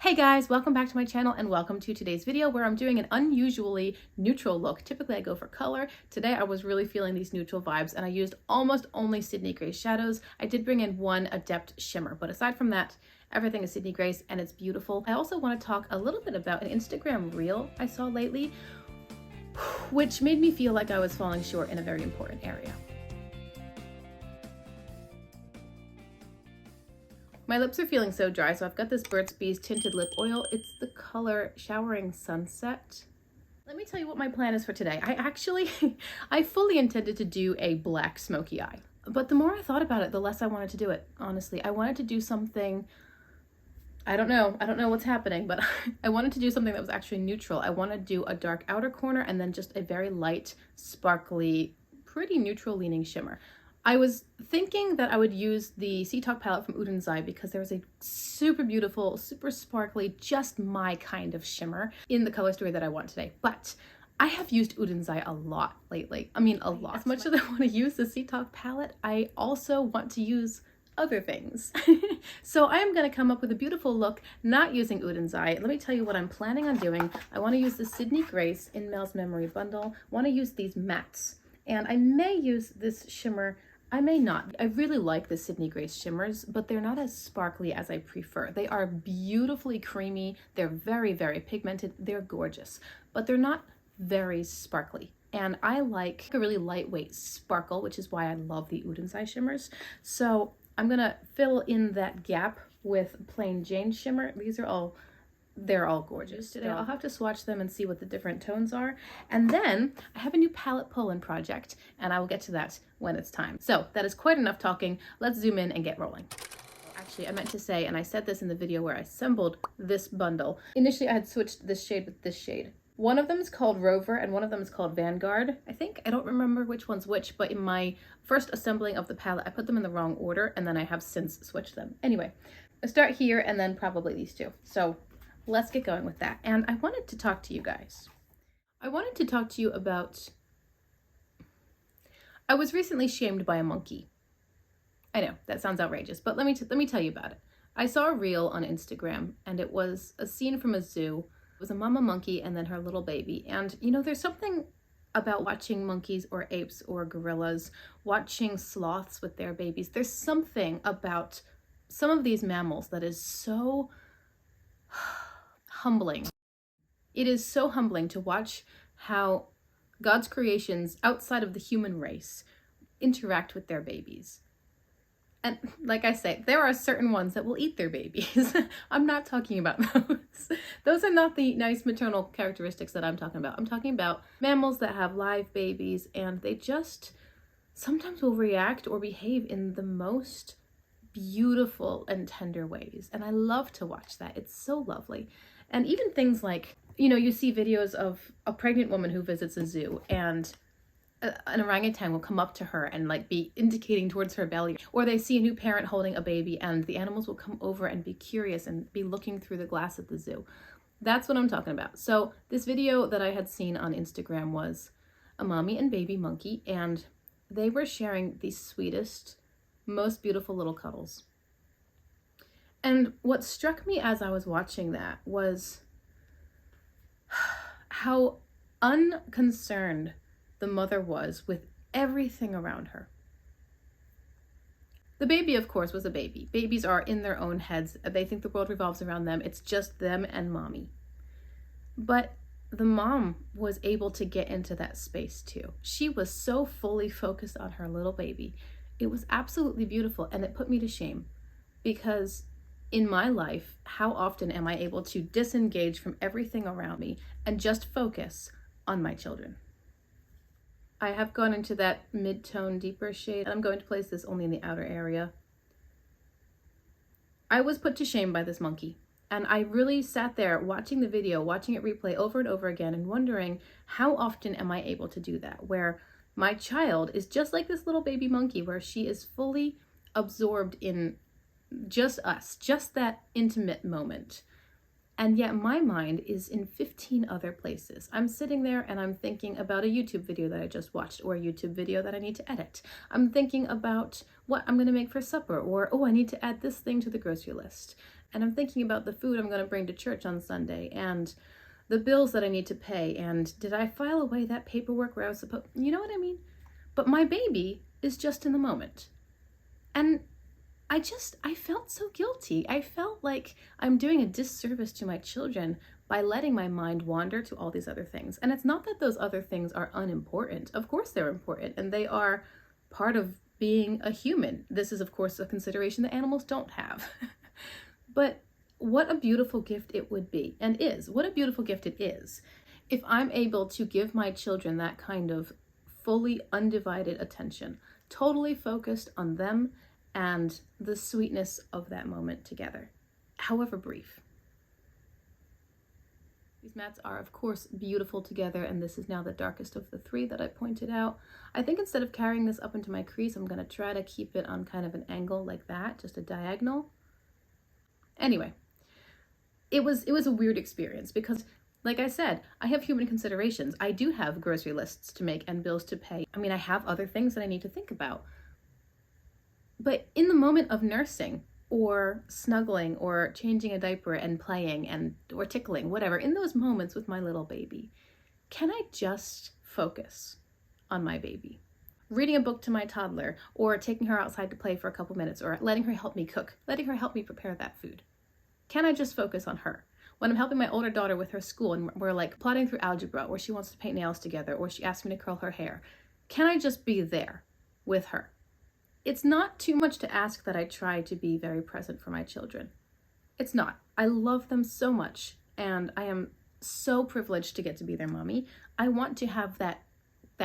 Hey guys, welcome back to my channel and welcome to today's video where I'm doing an unusually neutral look. Typically I go for color. Today I was really feeling these neutral vibes and I used almost only Sydney Grace shadows. I did bring in one Adept shimmer, but aside from that, everything is Sydney Grace and it's beautiful. I also want to talk a little bit about an Instagram reel I saw lately, which made me feel like I was falling short in a very important area. My lips are feeling so dry, so I've got this Burt's Bees tinted lip oil. It's the color Showering Sunset. Let me tell you what my plan is for today. I fully intended to do a black smoky eye. But the more I thought about it, the less I wanted to do it, honestly. I wanted to do something, I don't know what's happening, but I wanted to do something that was actually neutral. I want to do a dark outer corner and then just a very light, sparkly, pretty neutral leaning shimmer. I was thinking that I would use the Sea Talk palette from Udenzai because there's a super beautiful, super sparkly, just my kind of shimmer in the color story that I want today. But I have used Udenzai a lot lately. I mean, a lot. As much as I want to use the Sea Talk palette, I also want to use other things. So I am going to come up with a beautiful look not using Udenzai. Let me tell you what I'm planning on doing. I want to use the Sydney Grace In Mel's Memory bundle. I want to use these mattes. And I may use this shimmer, I may not. I really like the Sydney Grace shimmers, but they're not as sparkly as I prefer. They are beautifully creamy. They're very, very pigmented. They're gorgeous, but they're not very sparkly. And I like a really lightweight sparkle, which is why I love the Udenzai shimmers. So I'm gonna fill in that gap with plain Jane shimmer. They're all gorgeous today. I'll have to swatch them and see what the different tones are. And then I have a new palette pull-in project and I will get to that when it's time. So that is quite enough talking. Let's zoom in and get rolling. Actually, I meant to say, and I said this in the video where I assembled this bundle. Initially, I had switched this shade with this shade. One of them is called Rover and one of them is called Vanguard. I don't remember which one's which, but in my first assembling of the palette, I put them in the wrong order and then I have since switched them. Anyway, I start here and then probably these two. So let's get going with that. And I wanted to talk to you guys. I wanted to talk to you about, I was recently shamed by a monkey. I know, that sounds outrageous, but let me tell you about it. I saw a reel on Instagram and it was a scene from a zoo. It was a mama monkey and then her little baby. And you know, there's something about watching monkeys or apes or gorillas, watching sloths with their babies. There's something about some of these mammals that is so humbling. It is so humbling to watch how God's creations outside of the human race interact with their babies. And like I say, there are certain ones that will eat their babies. I'm not talking about those. Those are not the nice maternal characteristics that I'm talking about. I'm talking about mammals that have live babies and they just sometimes will react or behave in the most beautiful and tender ways. And I love to watch that. It's so lovely. And even things like, you know, you see videos of a pregnant woman who visits a zoo and an orangutan will come up to her and like be indicating towards her belly, or they see a new parent holding a baby and the animals will come over and be curious and be looking through the glass at the zoo. That's what I'm talking about. So this video that I had seen on Instagram was a mommy and baby monkey, and they were sharing the sweetest, most beautiful little cuddles. And what struck me as I was watching that was how unconcerned the mother was with everything around her. The baby, of course, was a baby. Babies are in their own heads. They think the world revolves around them. It's just them and mommy. But the mom was able to get into that space too. She was so fully focused on her little baby. It was absolutely beautiful, and it put me to shame because in my life, how often am I able to disengage from everything around me and just focus on my children? I have gone into that mid-tone deeper shade. I'm going to place this only in the outer area. I was put to shame by this monkey, and I really sat there watching the video, watching it replay over and over again and wondering how often am I able to do that, where my child is just like this little baby monkey, where she is fully absorbed in just us, just that intimate moment. And yet my mind is in 15 other places. I'm sitting there and I'm thinking about a YouTube video that I just watched, or a YouTube video that I need to edit. I'm thinking about what I'm going to make for supper, or, oh, I need to add this thing to the grocery list. And I'm thinking about the food I'm going to bring to church on Sunday and the bills that I need to pay. And did I file away that paperwork where I was supposed, you know what I mean? But my baby is just in the moment. And I felt so guilty. I felt like I'm doing a disservice to my children by letting my mind wander to all these other things. And it's not that those other things are unimportant. Of course they're important, and they are part of being a human. This is, of course, a consideration that animals don't have. But what a beautiful gift it would be, and is. What a beautiful gift it is if I'm able to give my children that kind of fully undivided attention, totally focused on them and the sweetness of that moment together, however brief. These mats are, of course, beautiful together, and this is now the darkest of the three that I pointed out. I think instead of carrying this up into my crease, I'm going to try to keep it on kind of an angle like that, just a diagonal. Anyway, it was a weird experience because, like I said, I have human considerations. I do have grocery lists to make and bills to pay. I mean, I have other things that I need to think about. But in the moment of nursing or snuggling or changing a diaper and playing or tickling, whatever, in those moments with my little baby, can I just focus on my baby? Reading a book to my toddler, or taking her outside to play for a couple minutes, or letting her help me cook, letting her help me prepare that food. Can I just focus on her? When I'm helping my older daughter with her school and we're like plotting through algebra, or she wants to paint nails together, or she asks me to curl her hair, can I just be there with her? It's not too much to ask that I try to be very present for my children. It's not. I love them so much, and I am so privileged to get to be their mommy. I want to have that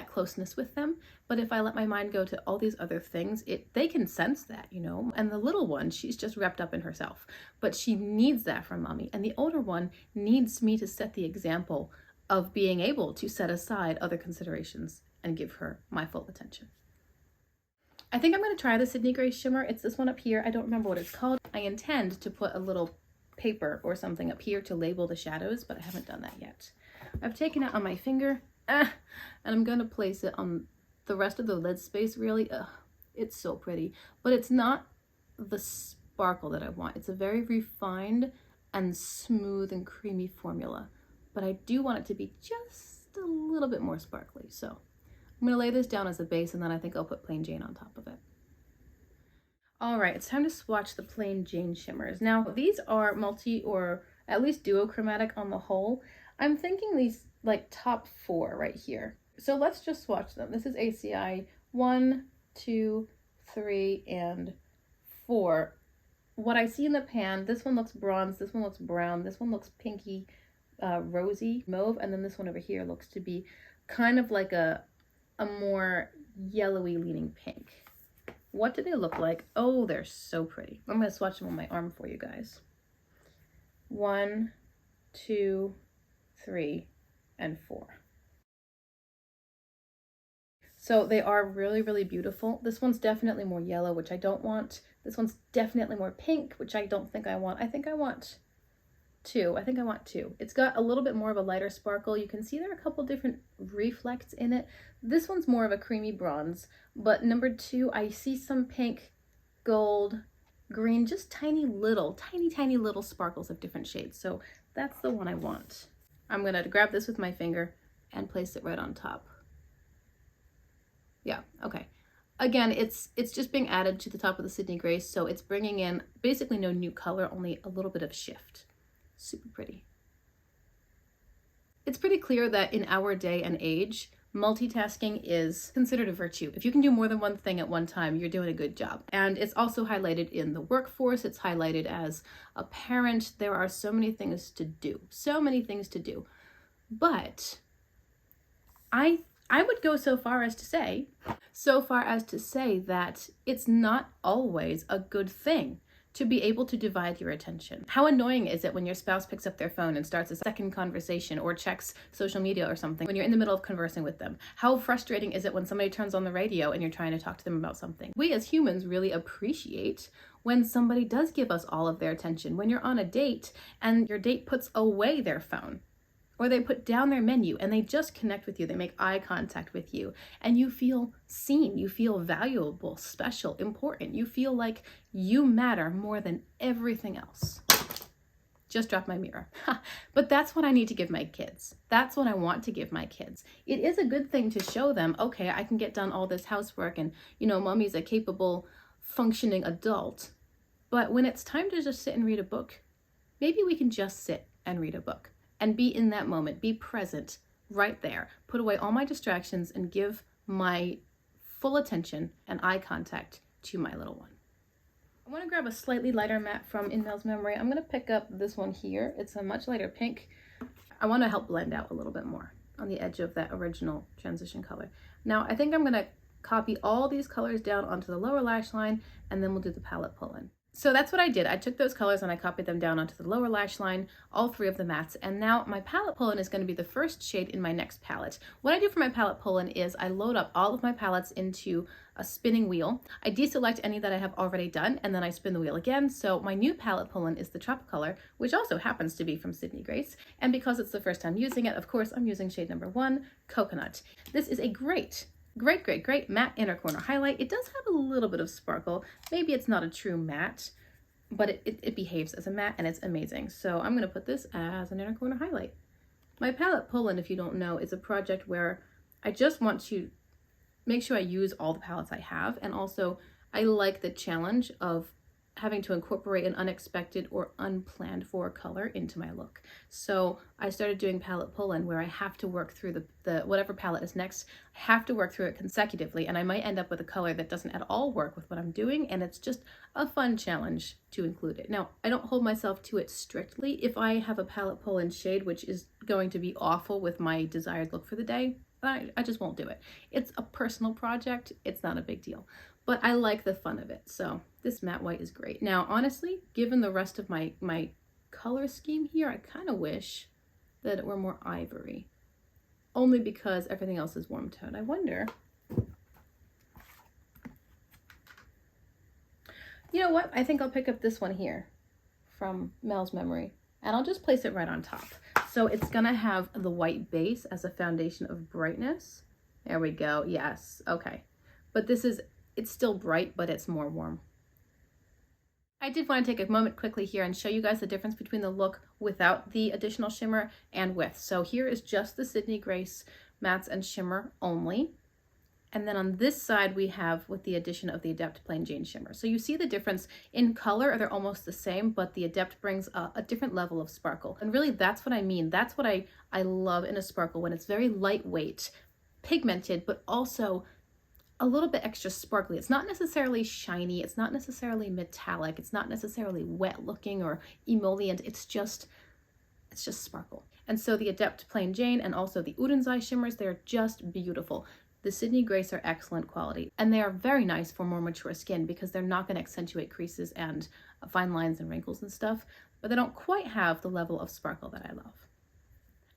closeness with them, but if I let my mind go to all these other things, they can sense that, you know. And the little one, she's just wrapped up in herself, but she needs that from mommy. And the older one needs me to set the example of being able to set aside other considerations and give her my full attention. I think I'm going to try the Sydney Gray shimmer. It's this one up here. I don't remember what it's called. I intend to put a little paper or something up here to label the shadows, but I haven't done that yet. I've taken it on my finger, and I'm going to place it on the rest of the lid space, really. It's so pretty, but it's not the sparkle that I want. It's a very refined and smooth and creamy formula, but I do want it to be just a little bit more sparkly. So I'm going to lay this down as a base, and then I think I'll put Plain Jane on top of it. All right, it's time to swatch the Plain Jane shimmers. Now, these are multi or at least duochromatic on the whole. I'm thinking these like top 4 right here. So let's just swatch them. This is ACI 1, 2, 3, and 4. What I see in the pan, this one looks bronze, this one looks brown, this one looks pinky, rosy, mauve, and then this one over here looks to be kind of like a more yellowy leaning pink. What do they look like? Oh, they're so pretty. I'm going to swatch them on my arm for you guys. 1, 2, 3, and 4. So they are really, really beautiful. This one's definitely more yellow, which I don't want. This one's definitely more pink, which I don't think I want. I think I want 2. I think I want 2. It's got a little bit more of a lighter sparkle. You can see there are a couple different reflects in it. This one's more of a creamy bronze, but number 2, I see some pink, gold, green, just tiny little sparkles of different shades. So that's the one I want. I'm gonna grab this with my finger and place it right on top. Yeah, okay. Again, it's just being added to the top of the Sydney Gray, so it's bringing in basically no new color, only a little bit of shift. Super pretty. It's pretty clear that in our day and age, multitasking is considered a virtue. If you can do more than one thing at one time, you're doing a good job. And it's also highlighted in the workforce. It's highlighted as a parent. There are so many things to do. So many things to do. But I would go so far as to say that it's not always a good thing to be able to divide your attention. How annoying is it when your spouse picks up their phone and starts a second conversation or checks social media or something when you're in the middle of conversing with them? How frustrating is it when somebody turns on the radio and you're trying to talk to them about something? We as humans really appreciate when somebody does give us all of their attention. When you're on a date and your date puts away their phone, or they put down their menu and they just connect with you, they make eye contact with you, and you feel seen, you feel valuable, special, important. You feel like you matter more than everything else. just dropped my mirror. But that's what I need to give my kids. That's what I want to give my kids. It is a good thing to show them, okay, I can get done all this housework and, you know, mommy's a capable, functioning adult. But when it's time to just sit and read a book, maybe we can just sit and read a book and be in that moment, be present right there, put away all my distractions and give my full attention and eye contact to my little one. I want to grab a slightly lighter matte from In Mel's Memory. I'm going to pick up this one here. It's a much lighter pink. I want to help blend out a little bit more on the edge of that original transition color. Now, I think I'm going to copy all these colors down onto the lower lash line, and then we'll do the palette pull-in. So that's what I did. I took those colors and I copied them down onto the lower lash line, all three of the mattes. And now my palette pull-in is going to be the first shade in my next palette. What I do for my palette pull-in is I load up all of my palettes into a spinning wheel. I deselect any that I have already done, and then I spin the wheel again. So my new palette pull-in is the Tropicolor, which also happens to be from Sydney Grace. And because it's the first time using it, of course, I'm using shade number 1, Coconut. This is a great matte inner corner highlight. It does have a little bit of sparkle. Maybe it's not a true matte, but it behaves as a matte and it's amazing. So I'm gonna put this as an inner corner highlight. My palette pull-in, if you don't know, is a project where I just want to make sure I use all the palettes I have, and also I like the challenge of having to incorporate an unexpected or unplanned for color into my look. So I started doing palette pull-in where I have to work through the whatever palette is next, I have to work through it consecutively, and I might end up with a color that doesn't at all work with what I'm doing, and it's just a fun challenge to include it. Now, I don't hold myself to it strictly. If I have a palette pull-in shade which is going to be awful with my desired look for the day, I just won't do it. It's a personal project, it's not a big deal. But I like the fun of it. So this matte white is great. Now, honestly, given the rest of my color scheme here, I kind of wish that it were more ivory. Only because everything else is warm toned. I wonder. You know what? I think I'll pick up this one here from Mel's Memory. And I'll just place it right on top. So it's gonna have the white base as a foundation of brightness. There we go. Yes. Okay. But it's still bright, but it's more warm. I did want to take a moment quickly here and show you guys the difference between the look without the additional shimmer and with. So here is just the Sydney Grace mattes and shimmer only. And then on this side we have with the addition of the Adept Plain Jane shimmer. So you see the difference in color, they're almost the same, but the Adept brings a different level of sparkle. And really that's what I mean. That's what I love in a sparkle, when it's very lightweight, pigmented, but also a little bit extra sparkly. It's not necessarily shiny, it's not necessarily metallic, it's not necessarily wet looking or emollient, it's just sparkle. And so the Adept Plain Jane and also the Udenzai shimmers, they're just beautiful. The Sydney Grace are excellent quality, and they are very nice for more mature skin because they're not going to accentuate creases and fine lines and wrinkles and stuff, but they don't quite have the level of sparkle that I love.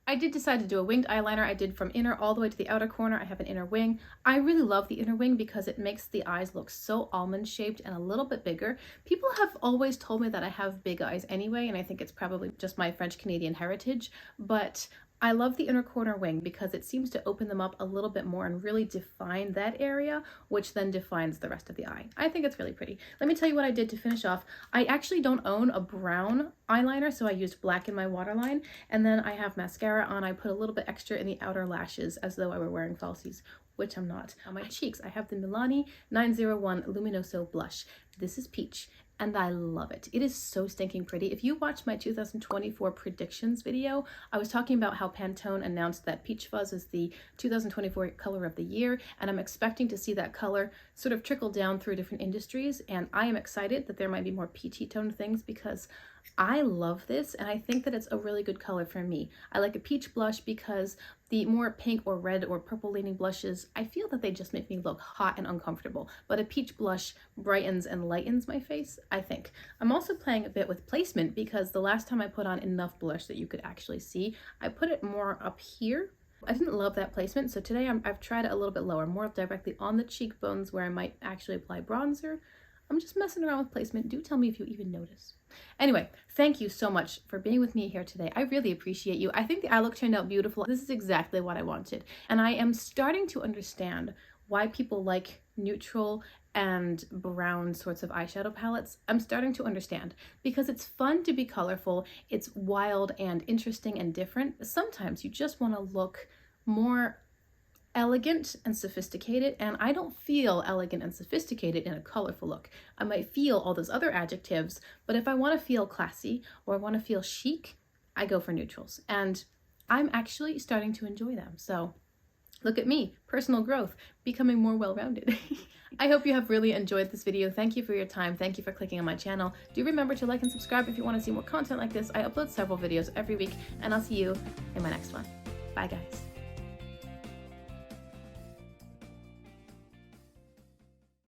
I did decide to do a winged eyeliner. I did from inner all the way to the outer corner. I have an inner wing. I really love the inner wing because it makes the eyes look so almond shaped and a little bit bigger. People have always told me that I have big eyes anyway, and I think it's probably just my French Canadian heritage, but I love the inner corner wing because it seems to open them up a little bit more and really define that area, which then defines the rest of the eye. I think it's really pretty. Let me tell you what I did to finish off. I actually don't own a brown eyeliner, so I used black in my waterline, and then I have mascara on. I put a little bit extra in the outer lashes as though I were wearing falsies, which I'm not. On my cheeks, I have the Milani 901 Luminoso Blush. This is peach, and I love it. It is so stinking pretty. If you watched my 2024 predictions video, I was talking about how Pantone announced that Peach Fuzz is the 2024 color of the year, and I'm expecting to see that color sort of trickle down through different industries, and I am excited that there might be more peachy toned things because I love this, and I think that it's a really good color for me. I like a peach blush because the more pink or red or purple leaning blushes, I feel that they just make me look hot and uncomfortable, but a peach blush brightens and lightens my face, I think. I'm also playing a bit with placement because the last time I put on enough blush that you could actually see, I put it more up here. I didn't love that placement, so today I've tried it a little bit lower, more directly on the cheekbones where I might actually apply bronzer. I'm just messing around with placement. Do tell me if you even notice. Anyway, thank you so much for being with me here today. I really appreciate you. I think the eye look turned out beautiful. This is exactly what I wanted. And I am starting to understand why people like neutral and brown sorts of eyeshadow palettes, I'm starting to understand, because it's fun to be colorful, it's wild and interesting and different. Sometimes you just want to look more elegant and sophisticated, and I don't feel elegant and sophisticated in a colorful look. I might feel all those other adjectives, but if I want to feel classy or I want to feel chic, I go for neutrals, and I'm actually starting to enjoy them. So look at me, personal growth, becoming more well-rounded. I hope you have really enjoyed this video. Thank you for your time. Thank you for clicking on my channel. Do remember to like and subscribe if you want to see more content like this. I upload several videos every week, and I'll see you in my next one. Bye, guys.